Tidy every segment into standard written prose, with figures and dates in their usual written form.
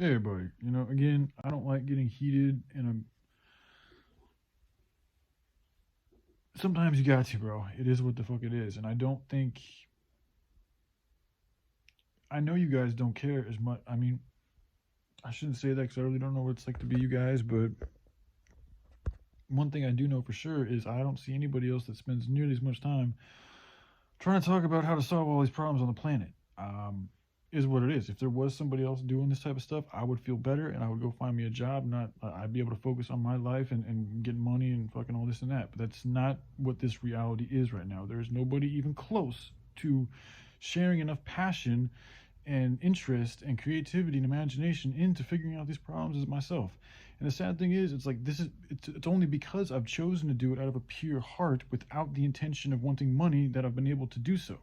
Hey everybody, again, I don't like getting heated, and sometimes you got to, bro. It is what the fuck it is, and I don't think I know you guys don't care as much. I mean, I shouldn't say that because I really don't know what it's like to be you guys, but one thing I do know for sure is I don't see anybody else that spends nearly as much time trying to talk about how to solve all these problems on the planet. Um, is what it is. If there was somebody else doing this type of stuff, I would feel better and I would go find me a job. Not, I'd be able to focus on my life and get money and fucking all this and that. But that's not what this reality is right now. There is nobody even close to sharing enough passion and interest and creativity and imagination into figuring out these problems as myself. And the sad thing is, it's like it's only because I've chosen to do it out of a pure heart without the intention of wanting money that I've been able to do so.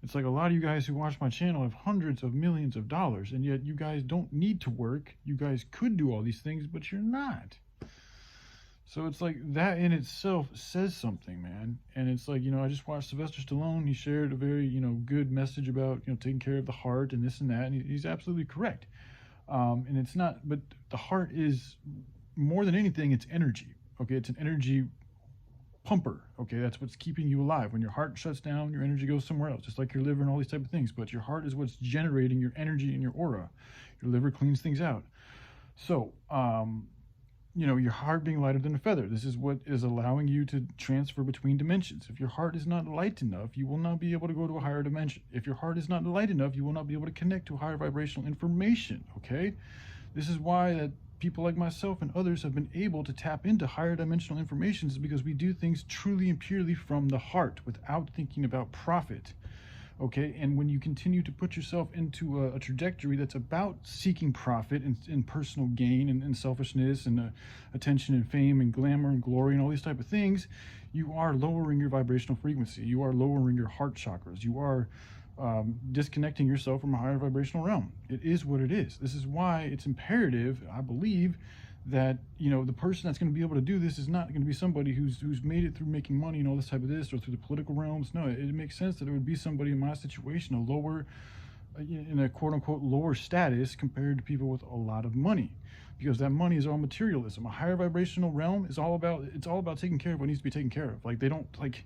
It's like a lot of you guys who watch my channel have hundreds of millions of dollars, and yet you guys don't need to work. You guys could do all these things, but you're not. So it's like that in itself says something, man. And it's like, I just watched Sylvester Stallone. He shared a very, good message about, taking care of the heart and this and that. And he's absolutely correct. And it's not, but the heart is more than anything, it's energy. Okay. It's an energy pumper. Okay, that's what's keeping you alive. When your heart shuts down, your energy goes somewhere else, just like your liver and all these type of things. But your heart is what's generating your energy and your aura. Your liver cleans things out. So, your heart being lighter than a feather. This is what is allowing you to transfer between dimensions. If your heart is not light enough, you will not be able to go to a higher dimension. If your heart is not light enough, you will not be able to connect to higher vibrational information. Okay, this is why that people like myself and others have been able to tap into higher dimensional information is because we do things truly and purely from the heart without thinking about profit. Okay, and when you continue to put yourself into a trajectory that's about seeking profit and personal gain and selfishness and attention and fame and glamour and glory and all these type of things, you are lowering your vibrational frequency. You are lowering your heart chakras. You are disconnecting yourself from a higher vibrational realm. It is what it is. This is why it's imperative, I believe, that the person that's going to be able to do this is not going to be somebody who's made it through making money and all this type of this or through the political realms. No, it makes sense that it would be somebody in my situation, a lower, in a quote unquote lower status compared to people with a lot of money, because that money is all materialism. A higher vibrational realm is all about taking care of what needs to be taken care of. Like they don't like.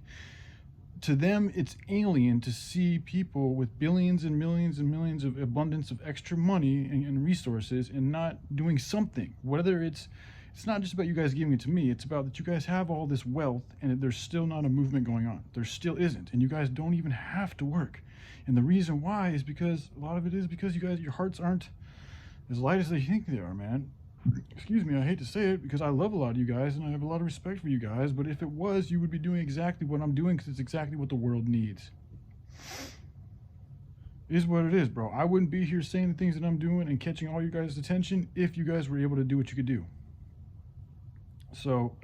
To them, it's alien to see people with billions and millions of abundance of extra money and resources and not doing something. Whether it's not just about you guys giving it to me. It's about that you guys have all this wealth and there's still not a movement going on. There still isn't, and you guys don't even have to work. And the reason why is because a lot of it is because you guys, your hearts aren't as light as they think they are, man. Excuse me, I hate to say it because I love a lot of you guys and I have a lot of respect for you guys, but if it was, you would be doing exactly what I'm doing because it's exactly what the world needs. It is what it is, bro. I wouldn't be here saying the things that I'm doing and catching all you guys' attention if you guys were able to do what you could do. So,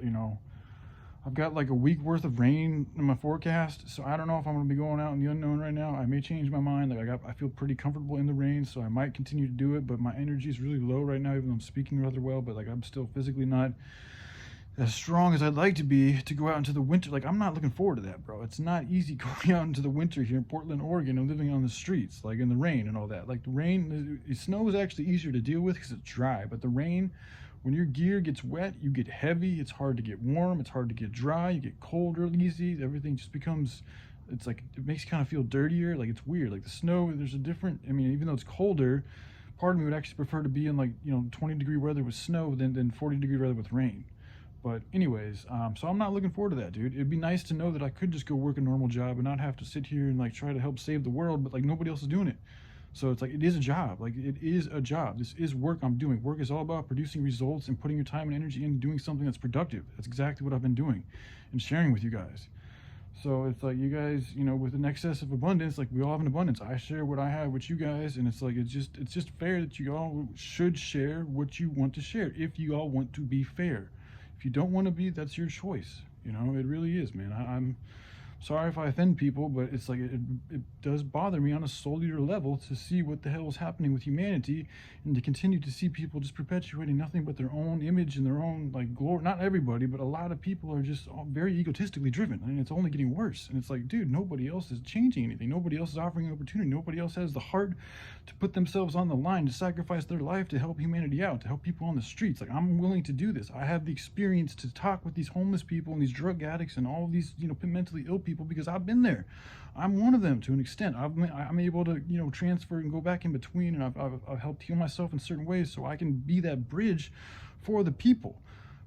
I've got like a week worth of rain in my forecast, so I don't know if I'm going to be going out in the unknown right now. I may change my mind. I feel pretty comfortable in the rain, so I might continue to do it, but my energy is really low right now, even though I'm speaking rather well, but I'm still physically not as strong as I'd like to be to go out into the winter. I'm not looking forward to that, bro. It's not easy going out into the winter here in Portland, Oregon, and living on the streets, in the rain and all that. The rain, the snow is actually easier to deal with because it's dry, but the rain, when your gear gets wet, you get heavy. It's hard to get warm. It's hard to get dry. You get cold really easy. Everything just becomes, it makes you kind of feel dirtier. It's weird. The snow, there's a different, even though it's colder, part of me would actually prefer to be in 20-degree weather with snow than 40-degree weather with rain. But anyways, so I'm not looking forward to that, dude. It'd be nice to know that I could just go work a normal job and not have to sit here and try to help save the world, but nobody else is doing it. So it's it is a job. It is a job. This is work I'm doing. Work is all about producing results and putting your time and energy into doing something that's productive. That's exactly what I've been doing and sharing with you guys. So it's you guys, with an excess of abundance, we all have an abundance. I share what I have with you guys, and it's just fair that you all should share what you want to share if you all want to be fair. If you don't want to be, that's your choice. It really is, man. I'm sorry if I offend people, but it's like it does bother me on a cellular level to see what the hell is happening with humanity, and to continue to see people just perpetuating nothing but their own image and their own like glory. Not everybody, but a lot of people are just very egotistically driven, and it's only getting worse. And it's like, dude, nobody else is changing anything. Nobody else is offering an opportunity. Nobody else has the heart to put themselves on the line, to sacrifice their life to help humanity out, to help people on the streets. Like, I'm willing to do this. I have the experience to talk with these homeless people and these drug addicts and all of these, mentally ill people, because I've been there. I'm one of them to an extent. I'm able to, transfer and go back in between, and I've helped heal myself in certain ways so I can be that bridge for the people.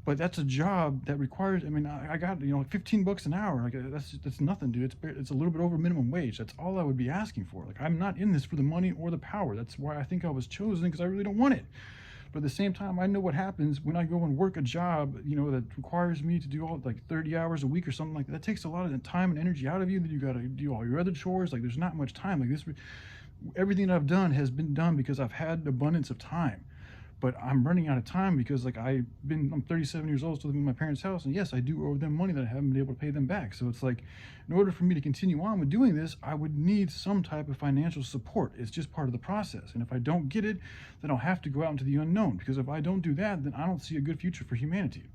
But that's a job that requires, I got, like $15 an hour. Like, that's nothing, dude. It's a little bit over minimum wage. That's all I would be asking for. Like, I'm not in this for the money or the power. That's why I think I was chosen, because I really don't want it. But at the same time, I know what happens when I go and work a job, that requires me to do all like 30 hours a week or something like that. That takes a lot of the time and energy out of you. That you got to do all your other chores. Like, there's not much time. Like, this, everything that I've done has been done because I've had an abundance of time. But I'm running out of time because, like, I'm 37 years old, still living in my parents' house, and yes, I do owe them money that I haven't been able to pay them back. So it's like, in order for me to continue on with doing this, I would need some type of financial support. It's just part of the process. And if I don't get it, then I'll have to go out into the unknown, because if I don't do that, then I don't see a good future for humanity.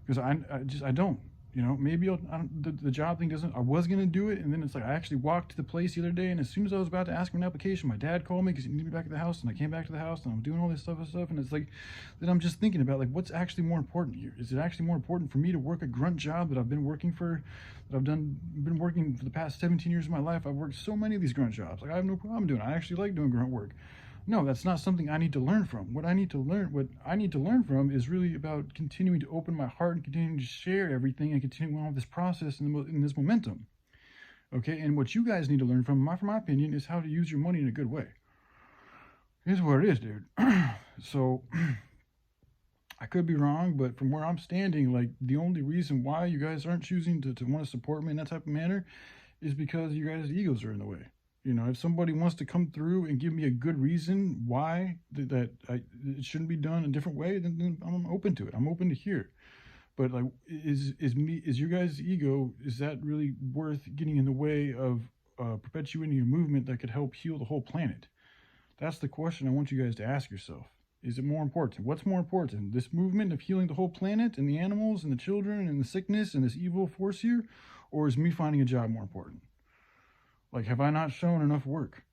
Because I don't. Maybe the job thing doesn't. I was gonna do it, and then it's like I actually walked to the place the other day, and as soon as I was about to ask for an application, my dad called me because he needed me back at the house, and I came back to the house, and I'm doing all this stuff, and it's like, then I'm just thinking about, like, what's actually more important here? Is it actually more important for me to work a grunt job that I've been working for, been working for the past 17 years of my life? I've worked so many of these grunt jobs. Like, I have no problem doing it. I actually like doing grunt work. No, that's not something I need to learn from. What I need to learn from is really about continuing to open my heart and continuing to share everything and continue on with this process in this momentum. Okay, and what you guys need to learn from my opinion, is how to use your money in a good way. Here's what it is, dude. So, I could be wrong, but from where I'm standing, like, the only reason why you guys aren't choosing to want to support me in that type of manner is because you guys' egos are in the way. If somebody wants to come through and give me a good reason why it shouldn't be done a different way, then I'm open to it. I'm open to hear. But, like, is your guys' ego, is that really worth getting in the way of perpetuating a movement that could help heal the whole planet? That's the question I want you guys to ask yourself. Is it more important? What's more important? This movement of healing the whole planet and the animals and the children and the sickness and this evil force here? Or is me finding a job more important? Like, have I not shown enough work,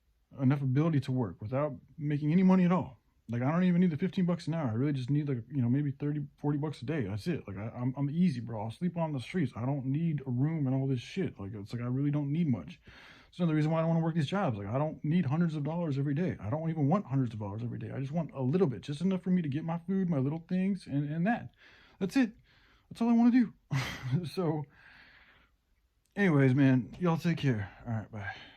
enough ability to work without making any money at all? Like, I don't even need the $15 an hour. I really just need, like, maybe $30, $40 a day. That's it. Like, I'm easy, bro. I'll sleep on the streets. I don't need a room and all this shit. Like, it's like, I really don't need much. It's another reason why I don't want to work these jobs. Like, I don't need hundreds of dollars every day. I don't even want hundreds of dollars every day. I just want a little bit, just enough for me to get my food, my little things, and that's it. That's all I want to do. So, anyways, man, y'all take care. All right, bye.